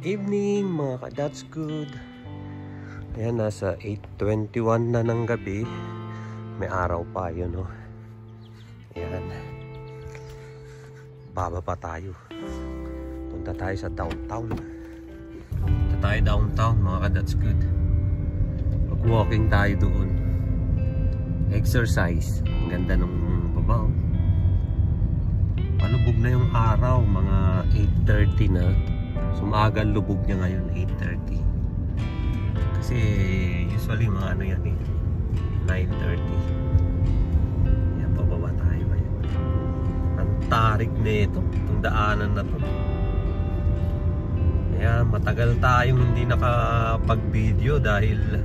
Evening mga ka-That's Good. Ayan, nasa 8:21 na ng gabi. May araw pa yun, no? Ayan, baba pa tayo. Punta tayo sa downtown. Punta tayo downtown mga ka-That's Good. Mag-walking tayo doon. Exercise. Ang ganda ng babaw. Palubog na yung araw, mga 8:30 na. Sumagal lubog niya ngayon, 8:30. Kasi usually mga ano yan eh, 9:30. Yan, pababa tayo ngayon. Ang tarik na ito, itong daanan na to. Kaya matagal tayong hindi nakapag-video dahil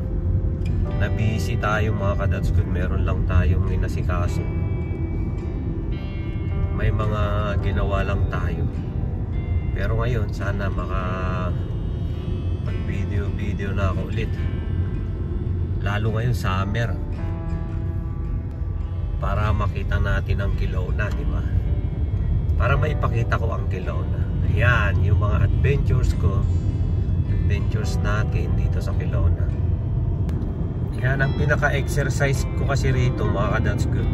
na-busy tayo mga ka-That's Good. Meron lang tayong inasikaso. May mga ginawa lang tayo. Pero ngayon sana mag-video na ako ulit. Lalo ngayon summer. Para makita natin ang Kelowna, di ba? Para maipakita ko ang Kelowna. Ayan, yung mga adventures ko. Adventures natin dito sa Kelowna. Yan ang pinaka-exercise ko kasi rito mga ka-That's Good.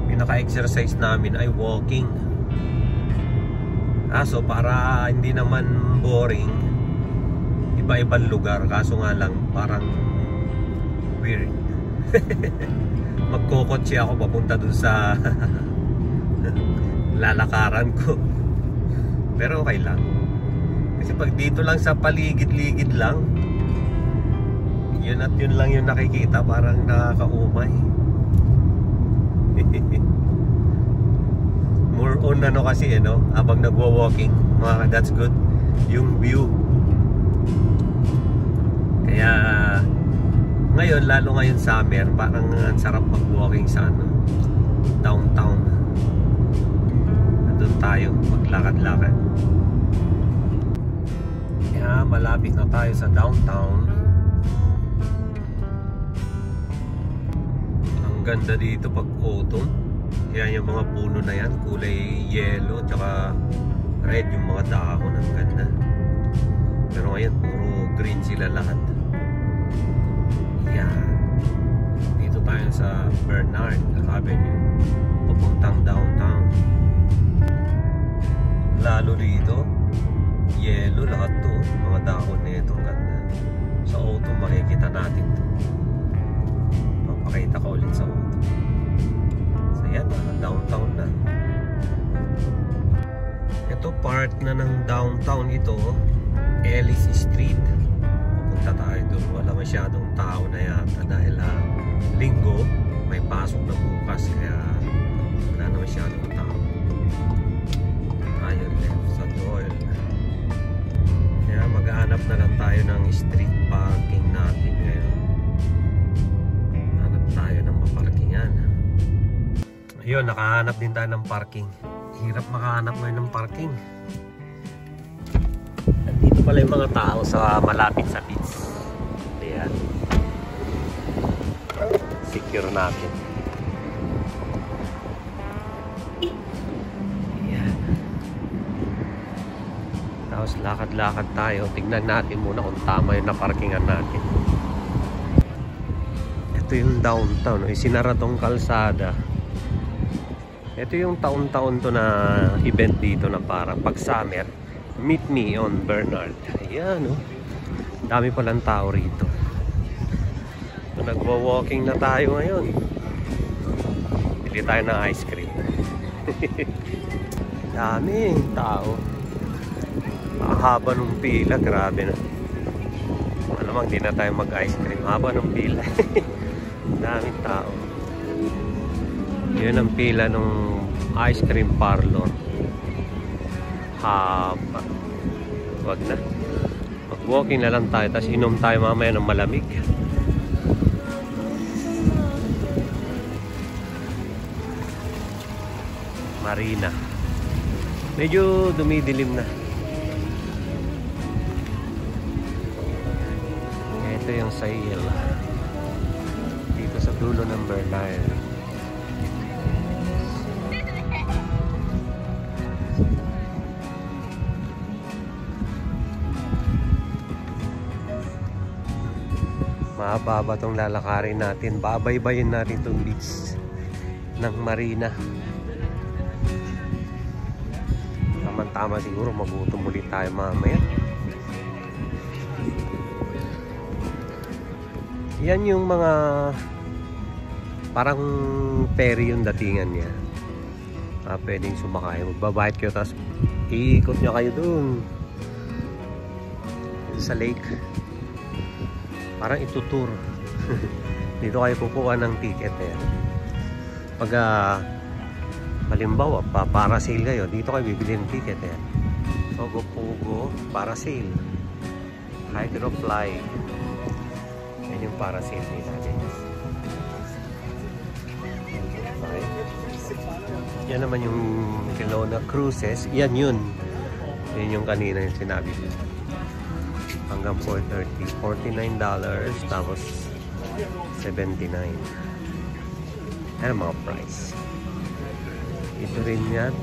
Pinaka-exercise namin ay walking. So para hindi naman boring, iba-ibang lugar. Kaso nga lang parang weird. Magkokotse ako papunta dun sa lalakaran ko. Pero okay lang. Kasi pag dito lang sa paligid-ligid lang, yun at yun lang yung nakikita, parang nakakaumay. More on ano kasi habang nagwa-walking mga That's Good, yung view. Kaya ngayon, lalo ngayon summer, parang ang sarap mag-walking sa downtown. Nandun tayo maglakad-lakad. Kaya malapit na tayo sa downtown. Ang ganda dito pag autumn. Yan yung mga puno na yan, kulay yellow tsaka red yung mga dahon. Ang ganda. Pero ngayon puro green sila lahat. Yan, dito tayo sa Bernard Avenue papuntang downtown. Lalo dito yellow lahat to, mga dahon na itong ganda. Sa autumn makikita natin to. Papakita ko ulit sa autumn. Ayan, downtown na. Ito part na ng downtown ito, Ellis Street. Pupunta tayo doon. Wala masyadong tao na yata dahil linggo, may pasok na bukas, kaya wala na masyadong tao. Tayo left sa Doyle. Kaya maghahanap na lang tayo ng street parking natin ngayon. Hanap tayo ng maparkingan. Ayun, nakahanap din tayo ng parking. Hirap makahanap ngayon ng parking. Nandito pala yung mga tao sa malapit sa beach. Ayan. Secure natin. Ayan. Tapos lakad-lakad tayo. Tignan natin muna kung tama yung naparkingan natin. Ito yung downtown. Isinara tong kalsada. Ito yung taon-taon to na event dito na parang pag summer, meet me on Bernard. Ayan, dami palang tao rito. So, nagwa-walking na tayo ngayon. Bili tayo ng ice cream. Daming tao. Haba ng pila, grabe na. Malamang di na tayo mag-ice cream. Haba ng pila. Daming tao. Yun ang pila ng ice cream parlor. Haba. Wag na. Mag-walking na lang tayo, tapos inom tayo mamaya ng malamig. Marina. Medyo dumidilim na. Ito yung sail. Dito sa dulo ng Bernard. Mahaba tong lalakarin natin. Babaybayin natin itong beach ng Marina. Tama siguro, magutom ulit tayo mamaya. Yan yung mga parang ferry yung datingan niya. Pwedeng sumakay. Magbabayad kayo, tapos iikot nyo kayo dun sa lake. Parang itutur. Dito kayo kukuha ng ticket eh. Pag halimbawa, para-sale kayo, dito kayo bibili ng ticket eh. Pogo-pogo, para-sale. Hydrofly. Yan yung para-sale nila. Okay. Yan naman yung Kelowna Cruises. Yan yun. Yan yung kanina yung sinabi ko. Hanggang 4:30. $49. Tapos $79. Yan ang mga price. Ito rin yan.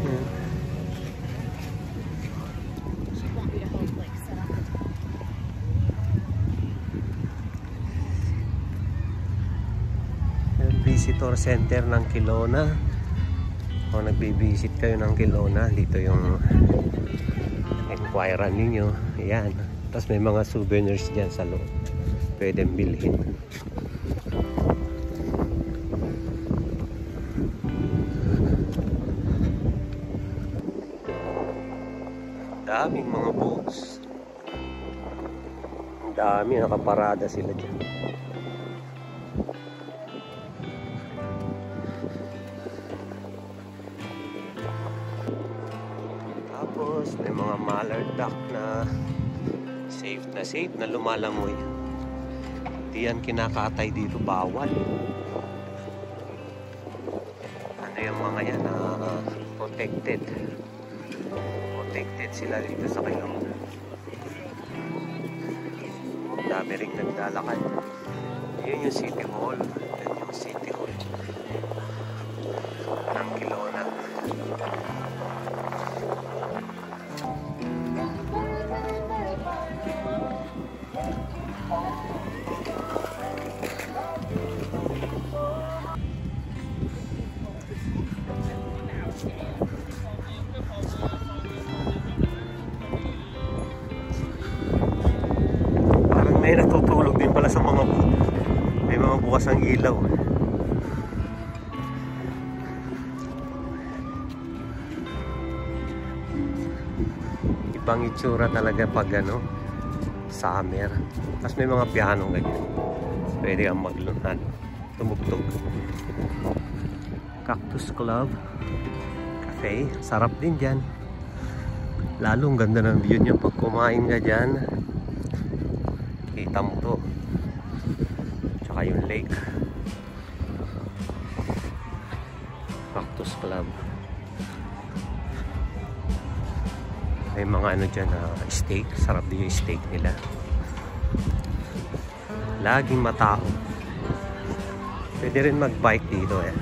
Visitor center ng Kelowna. Kung nagbibisit kayo ng Kelowna, dito yung inquiran ninyo. Ayan. Tapos may mga souvenirs dyan sa loob. Pwedeng bilhin. Daming mga boats. Ang dami, nakaparada sila dyan. Tapos may mga mallard duck na safe na lumalangoy. Hindi yan kinakatay dito, bawal. Ano yung mga yan na protected sila dito sa Kelowna. Dami rin naglalakad. Yun yung City Hall. Yan yung City Hall ng Kelowna. May natutulog din pala sa mga may mga bukas ang ilaw. Ibang itsura talaga pag summer. Tapos may mga pianong ganyan. Pwede kang maglunad, tumugtog. Cactus Club Cafe, sarap din dyan. Lalo ang ganda ng view niya pag kumain ka dyan. Kita mo to, tsaka yung lake. Cactus Club. May mga dyan steak. Sarap din yung steak nila. Laging matao. Pwede rin mag-bike dito eh.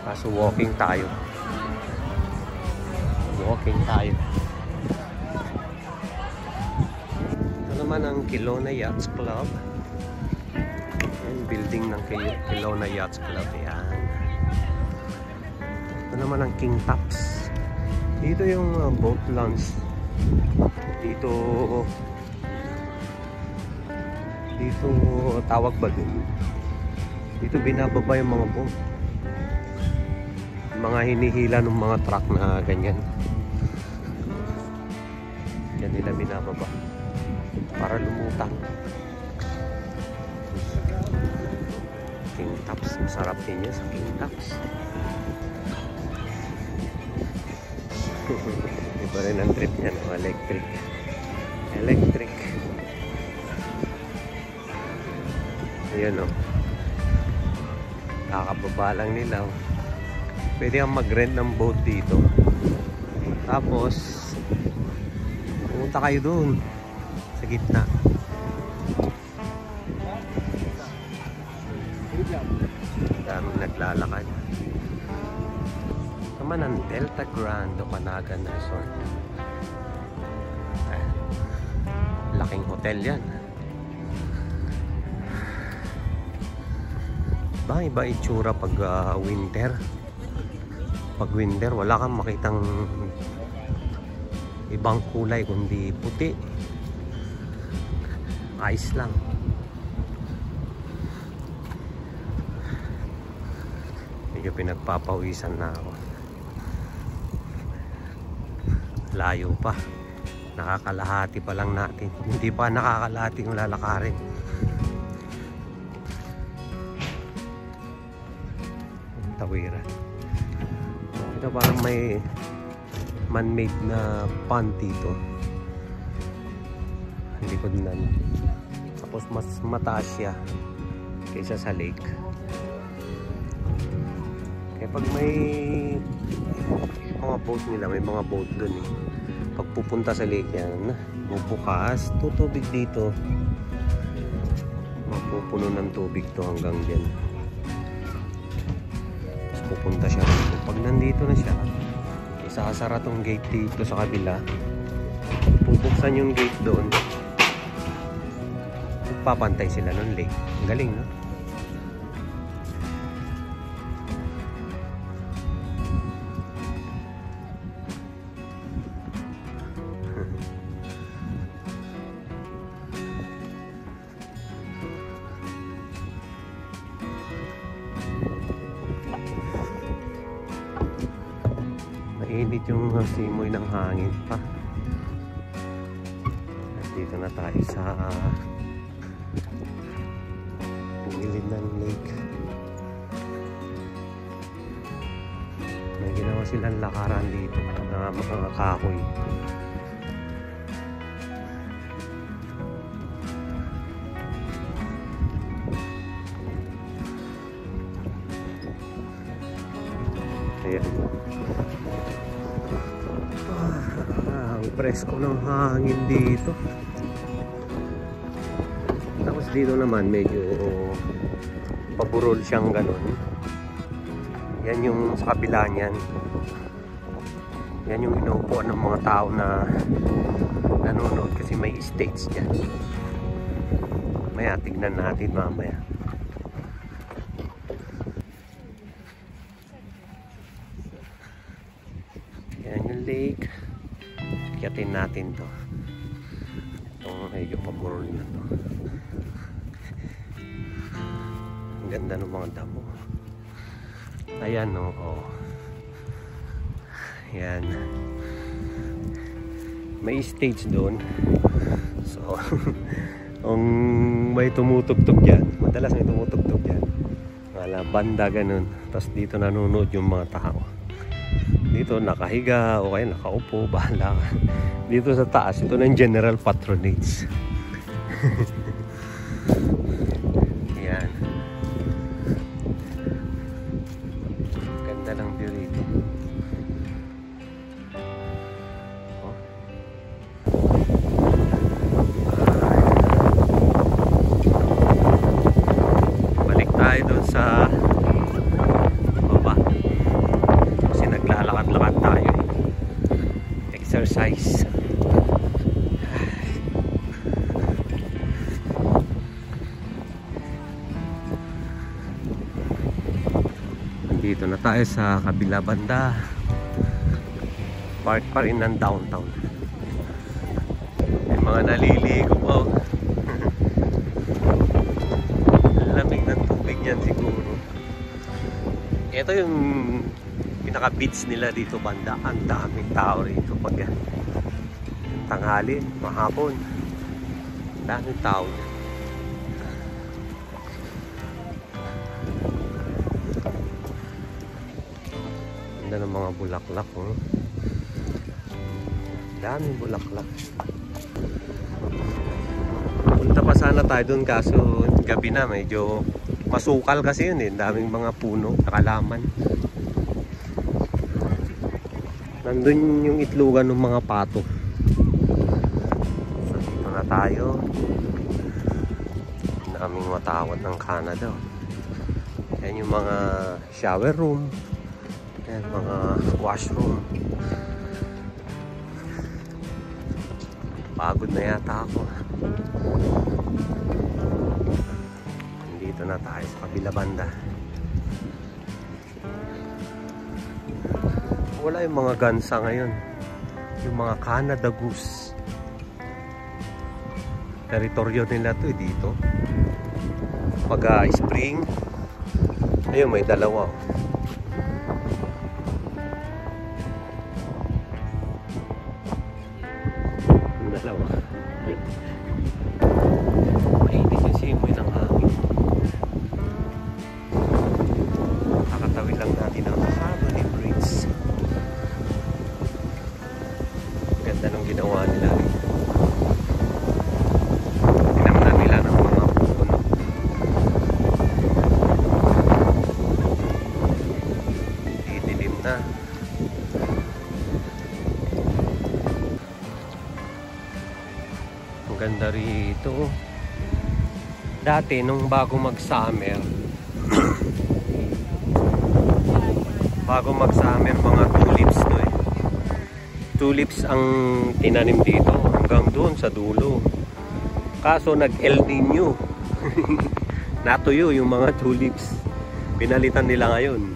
Kaso walking tayo. Naman ang Kelowna Yachts Club. Yan, building ng Kelowna Yachts Club. Yan. Ito naman ang King Tops. Dito yung boat launch. Dito tawag ba dun? Dito binababa yung mga boat. Mga hinihila ng mga truck na ganyan. Yan nila binababa para lumutang. King Tops, masarap din yan sa King Tops. Iba rin ang trip niya, no? Electric. Ayan o. Kakababa lang nila o. Pwede kang mag-rent ng boat dito. Tapos pumunta kayo dun sa gitna. Daming naglalakad. Naman ang Delta Grand Okanagan Resort. Laking hotel yan. Iba itsura pag winter. Pag winter, wala kang makitang ibang kulay kundi puti. Ice lang. Medyo pinagpapawisan na ako. Layo pa. Nakakalahati pa lang natin. Hindi pa nakakalahati yung lalakarin. Tawiran. Ito parang may man-made na pond dito. Ang likod na. Tapos mas mataas siya kaysa sa lake. Kaya pag may mga boat nila, may mga boat dun eh. Pag pupunta sa lake yan, bubukas, tutubig dito. Mapupuno ng tubig to hanggang dyan. Pupunta siya dito. Pag nandito na siya, isasara tong gate dito sa kabila. Bubuksan yung gate doon. Papantay sila nun lake. Ang galing, no? Mainit yung simoy ng hangin pa. Dito na tayo sa gilid ng lake. May ginawa silang lakaran dito na mga kahoy. Ayan. Ang presko ng hangin dito. Tapos dito naman medyo paburol siyang ganun. Yan yung sa kabila niyan. Yan yung inuupuan ng mga tao na nanonood kasi may stage dyan. Maya tignan natin mamaya. Yan yung lake. Kiyatin natin to. Itong medyo paburol na to. Ang ganda ng mga damo. Ayan o. Oh. Ayan. May stage doon. So, kung may tumutugtog yan, madalas may tumutugtog yan. Wala, banda ganun. Tapos dito nanonood yung mga tao. Dito nakahiga o kaya nakaupo, bahala ka. Dito sa taas, ito na yung general patronage. Yan. Ganda ng view dito. Oh. Balik tayo doon sa baba. Kasi naglalakad-lakad tayo. Exercise. Dito na tayo sa kabila banda. Part pa rin ng downtown. May mga naliligo po. Lamig ng tubig yan siguro. Ito yung pinaka beach nila dito banda. Ang daming tao rito pag tanghali, mahapon. Ang daming tao niya. Ganda ng mga bulaklak, oh. Daming bulaklak. Punta pa sana tayo dun kaso gabi na, medyo masukal kasi yun eh. Daming mga puno, nakalaman. Nandun yung itlugan ng mga pato. So dito na tayo. Daming matawad ng Canada. Yan yung mga shower room. Yan, mga washroom. Pagod na yata ako. Dito na tayo sa kabila banda. Wala yung mga gansa ngayon. Yung mga Canada Goose. Teritoryo nila to dito. Pag spring. Ayun, may dalawa. Dalawa. Mainit yung simoy ng hangin. Kakatawid lang natin ang Harmony Bridge. Ganda nung ginawa nila. Tinamnan nila ng mga puno. Didilim na. Ang ganda rito. Dati nung bago mag-summer mga tulips to eh. Tulips ang tinanim dito hanggang doon sa dulo. Kaso nag-El Nino. Natuyo yung mga tulips. Pinalitan nila ngayon.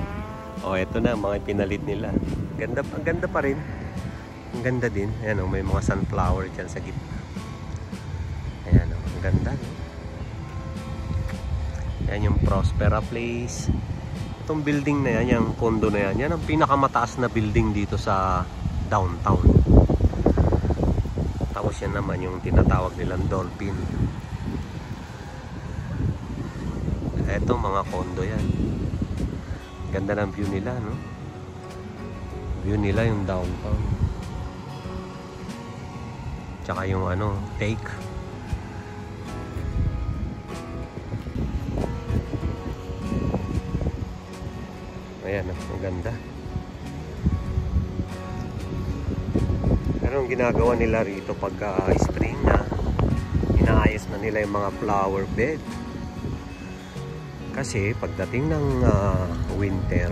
Oh, eto na mga pinalit nila. Ganda, ang ganda pa rin. Ang ganda din. Ayan oh, may mga sunflower dyan sa gitna. Ayan oh, ang ganda. No? Yan yung Prospera Place. Itong building na yan, yung condo na yan, yan ang pinakamataas na building dito sa downtown. Tapos yan naman yung tinatawag nilang Dolphin. Eto mga condo yan. Ganda ng view nila, no? View nila yung downtown. Tsaka yung ano, take. Ayan, ang ganda. Pero ang ginagawa nila rito pag spring na, inaayos na nila yung mga flower bed. Kasi pagdating ng winter,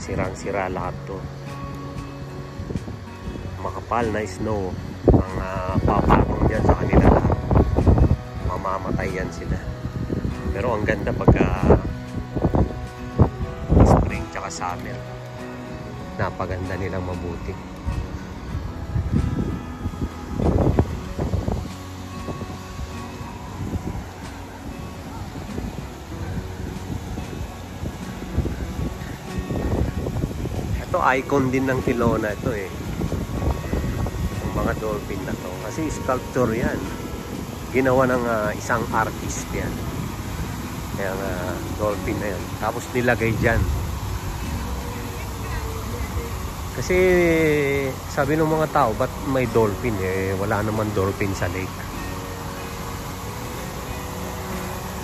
sirang-sira lahat to. Makapal na snow ang papatong dyan sa kanila lahat. Mamamatay yan sila. Pero ang ganda pagka spring tsaka summer, napaganda nilang mabuti. Ito icon din ng Kelowna ito eh, yung mga dolphin na to, kasi sculpture yan, ginawa ng isang artist yan. Yung dolphin na yan, tapos nilagay dyan. Kasi sabi ng mga tao, ba't may dolphin eh, wala naman dolphin sa lake.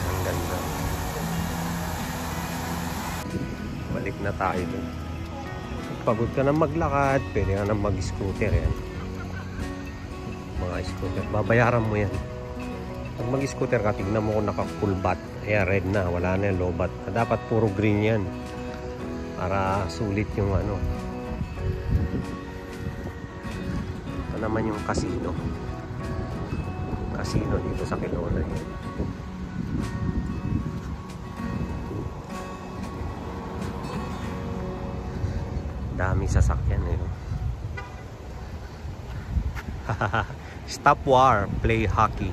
Ang ganda. Balik na tayo dun. Pagod ka na maglakad, pwede ka na mag-scooter yan. Mga scooter, babayaran mo yan. Pag mag-scooter ka, tignan mo kung naka-full bat. Ayan, red na, wala na yung low bat. Dapat puro green yan para sulit yung ano. Ito naman yung casino. Casino dito sa Kelowna yan. Daming sasakyan eh. Stop war, play hockey.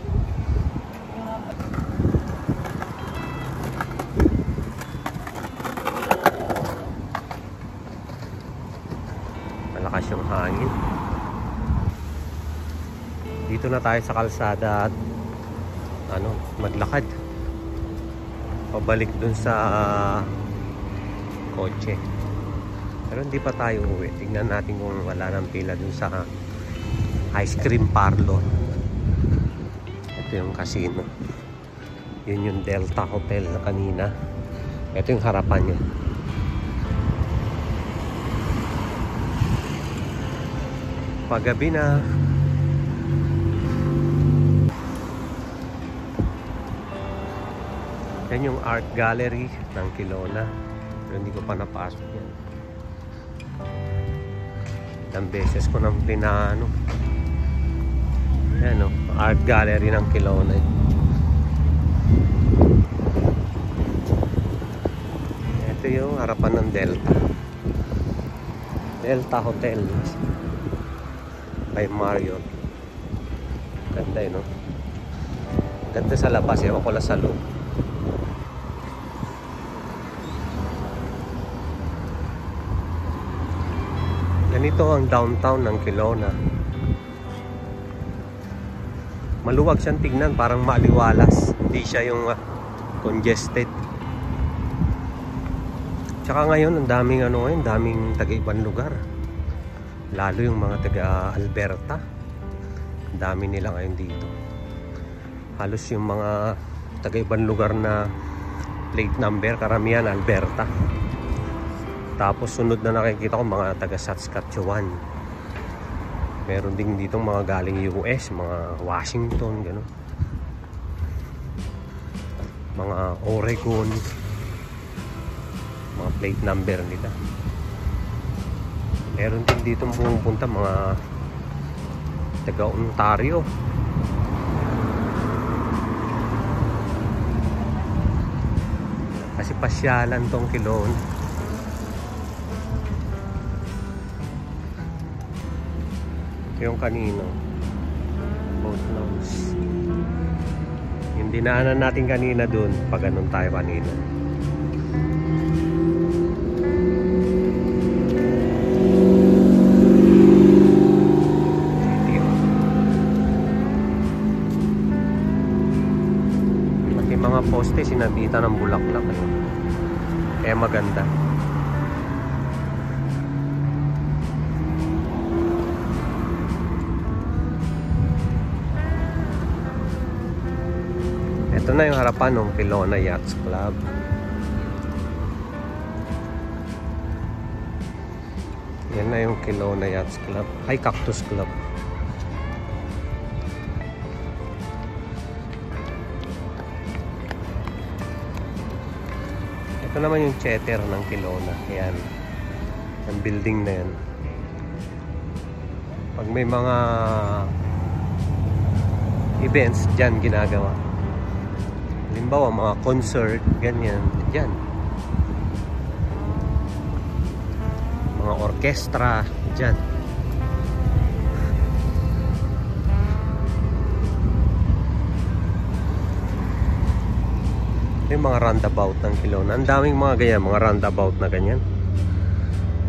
Malakas yung hangin. Dito na tayo sa kalsada at ano, maglakad pabalik dun sa kotse. Pero hindi pa tayo uwi. Tingnan natin kung wala nang pila dun sa ice cream parlor. Ito yung casino. Yun yung Delta Hotel na kanina. Ito yung harapan niya. Paggabi na. Yan yung art gallery ng Kelowna. Pero hindi ko pa napasok yan. Ilang beses ko nang pinaano. Yan o, art gallery ng Kelowna. Ito yung harapan ng Delta. Delta Hotel by Marriott. Ganda no? Ganda sa labas, ewan ko lang sa loob. Ganito ang downtown ng Kelowna. Maluwag siyang tignan, parang maliwalas. Hindi siya yung congested. Tsaka ngayon, ang daming daming taga-ibang lugar. Lalo yung mga taga-Alberta. Ang dami nila ngayon dito. Halos yung mga taga-ibang lugar na plate number, karamihan Alberta. Tapos sunod na nakikita ko mga taga-Saskatchewan. Meron din dito mga galing US, mga Washington, gano'n. Mga Oregon. Mga plate number nila. Meron din dito pumupunta mga taga-Ontario. Kasi pasyalan tong Kelowna. Yung kanino boat lounge. Yung dinaanan natin kanina dun, pag ganun tayo kanina. Mga poste sinabitan ng bulaklak kaya maganda. Ito na yung harapan ng Kelowna Yachts Club. Yan na yung Kelowna Yachts Club. Ay, Cactus Club. Ito naman yung Cheter ng Kelowna. Ayan. Ang building na yan. Pag may mga events, dyan ginagawa. Halimbawa, mga concert, ganyan. Dyan. Mga orkestra, dyan. Yung mga roundabout ng Kelowna. Ang daming mga ganyan, mga roundabout na ganyan.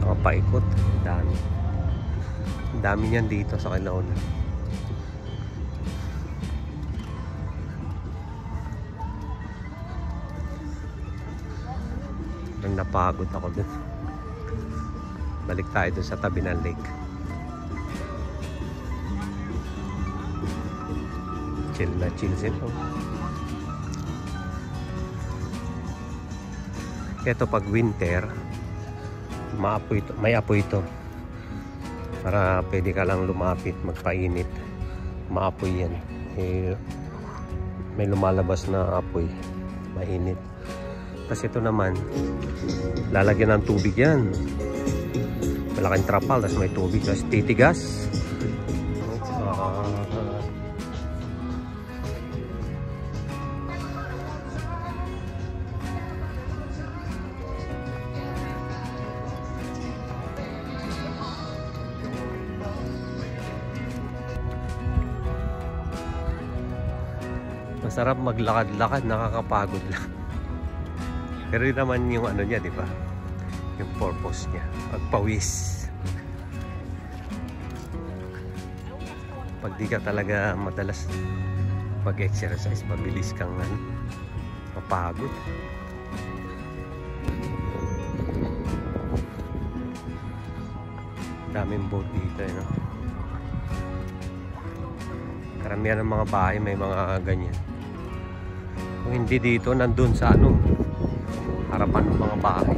Mga paikot. Ang dami. Ang dami niyan dito sa Kelowna. Nang napagod ako dun. Balik tayo dun sa tabi ng lake. Chill na chill sila. Ito pag winter, may apoy ito. Para pwede ka lang lumapit, magpainit. Maapoy yan. May lumalabas na apoy. Mainit. Tapos ito naman, lalagyan ng tubig yan. Malaking trapal, tapos may tubig. Tapos titigas. Masarap maglakad-lakad, nakakapagod lang. Pero yun naman yung ano niya, di ba? Yung purpose niya, pagpawis. Pag di ka talaga madalas mag-exercise, mabilis kang mapagod. Daming boat dito, no? Karamihan ng mga bahay may mga ganyan. Kung hindi dito, nandun sa harapan ng mga bahay.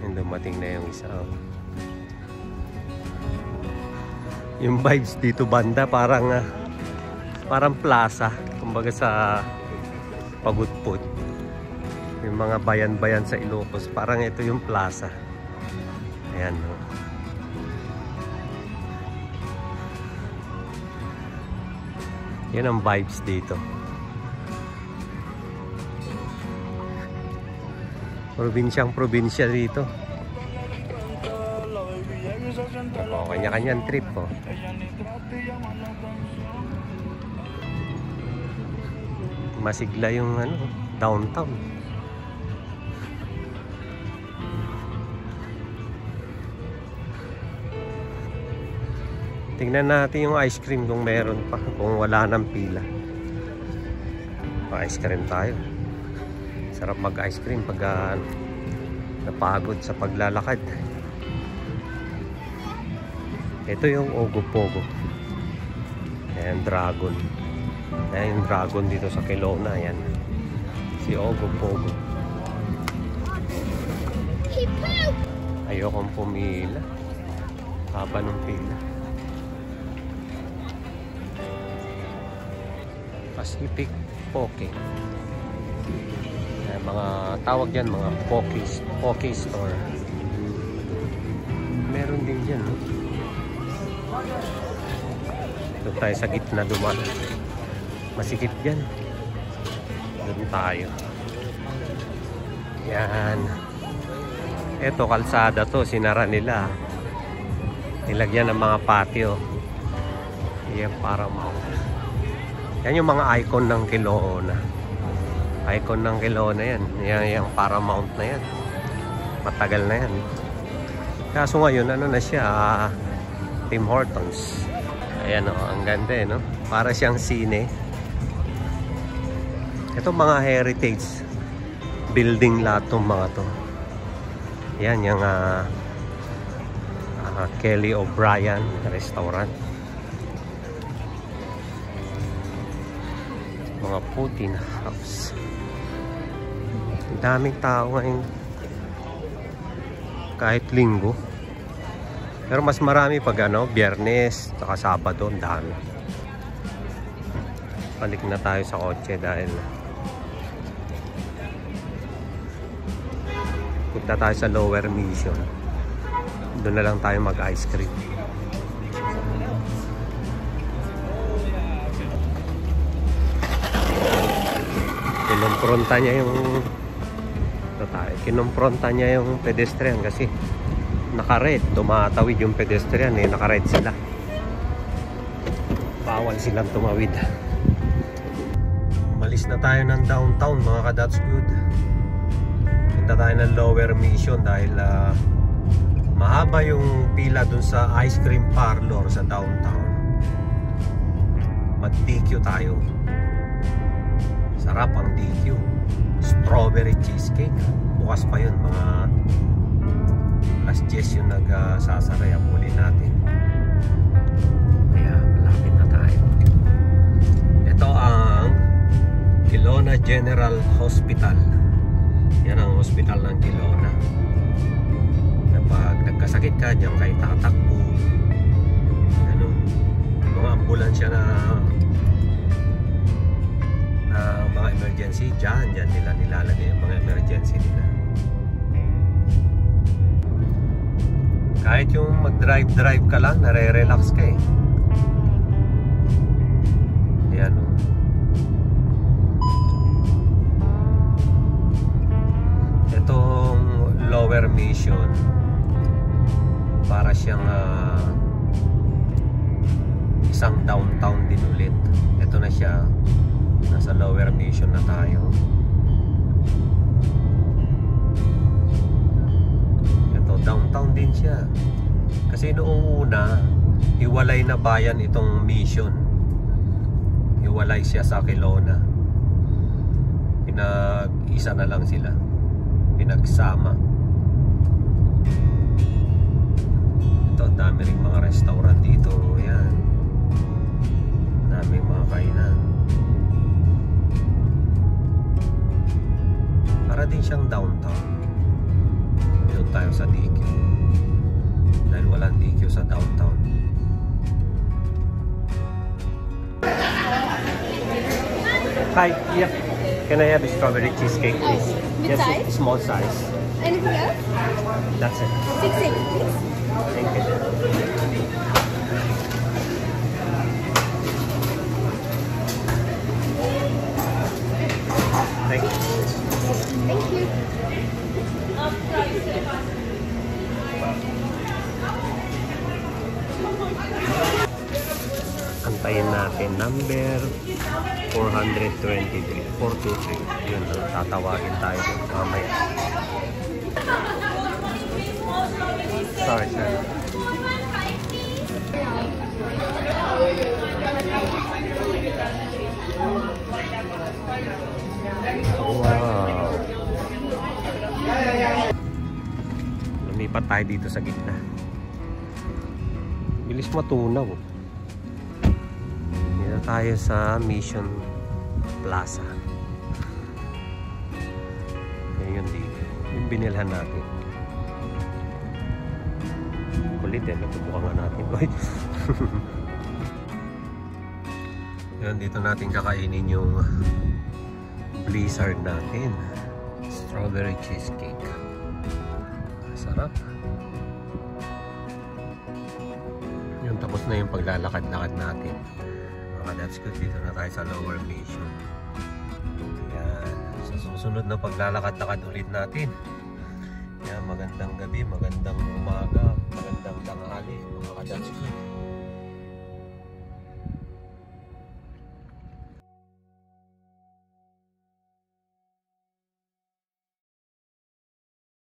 Yung dumating na yung isa. Yung vibes dito banda parang plaza, kumbaga sa Pagudpud. Yung mga bayan-bayan sa Ilocos, parang ito yung plaza. Ayan, no? Yan ang vibes dito. Probinsyang-probinsya dito. O, kanya-kanyang trip po. Masigla yung downtown. Tingnan natin yung ice cream kung meron pa, kung wala nang pila. Pa-ice cream tayo. Sarap mag-ice cream pag napagod sa paglalakad. Ito yung Ogopogo. Ayan, dragon. Ayan yung dragon dito sa Kelowna. Ayan. Si Ogopogo. Ayokong pumila. Haba ng pila. Pacific Poke. Mga tawag yan, mga Poke store. Meron din dyan, no? Doon tayo sa gitna dumaan. Masikip dyan. Doon tayo. Yan. Ito, kalsada to. Sinara nila. Nilagyan ng mga patio. Yan, para yan yung mga icon ng Kelowna. Icon ng Kelowna yan. Yung Paramount na yan. Matagal na yan. Kaso ngayon, ano na siya? Tim Hortons. Ayan o, ang ganda eh, no? Para siyang sine. Ito mga heritage building lahat itong mga to. Yan yung Kelly O'Brien restaurant. Mga Putin House. Daming tao ngayon. Kahit linggo. Pero mas marami pag Biyernes, saka Sabado, ang dami. Balik na tayo sa kotse dahil punta tayo sa Lower Mission. Doon na lang tayo mag-ice cream. Kinumpronta niya yung pedestrian kasi naka-red, tumatawid yung pedestrian naka-red sila. Bawal silang tumawid. Malis na tayo ng downtown mga ka-That's Good. Punta tayo ng Lower Mission dahil mahaba yung pila dun sa ice cream parlor sa downtown. Mag-DQ tayo. Sarap ang DQ. Strawberry cheesecake. Bukas pa yun. Mga last 10 yung nagsasara. Huli natin. Kaya malapit na tayo. Ito ang Kelowna General Hospital. Yan ang hospital ng Kelowna. Kapag nagkasakit ka, diyan kayo tatakbo. Mga ambulansya na mga emergency, dyan nila nilalagay yung mga emergency nila. Kahit yung mag-drive ka lang, nare-relax ka eh. Ayan o. Itong Lower Mission, para siyang isang downtown din ulit. Ito na siya. Nasa Lower Mission na tayo. Ito, downtown din siya. Kasi noong una, hiwalay na bayan itong Mission. Hiwalay siya sa Kelowna. Pinag-isa na lang sila. Pinagsama. Ito, dami rin mga restaurant dito. Yan. Dami mga kainan. Para din siyang downtown. Doon tayo sa DQ. Dahil walang DQ sa downtown. Hi, yeah. Can I have a strawberry cheesecake, please? Which size? Small size. Anything else? That's it. 680, please. Thank you. natin. Number 423. 423. Yun, tatawagin tayo mamaya. Sorry, sir. Wow. Lumipat tayo dito sa gitna. Bilis matunaw. Dito tayo sa Mission Plaza. Ayun dito. Yung binilhan natin. Kulit eh. Natubukan nga natin. Yan, dito natin kakainin yung blizzard natin. Strawberry cheesecake. Sarap. Yung tapos na yung paglalakad-lakad natin. Mga that's good. Dito na tayo sa Lower Mission. Yan. Sa susunod na paglalakad-lakad ulit natin. Yan, magandang gabi, magandang umaga.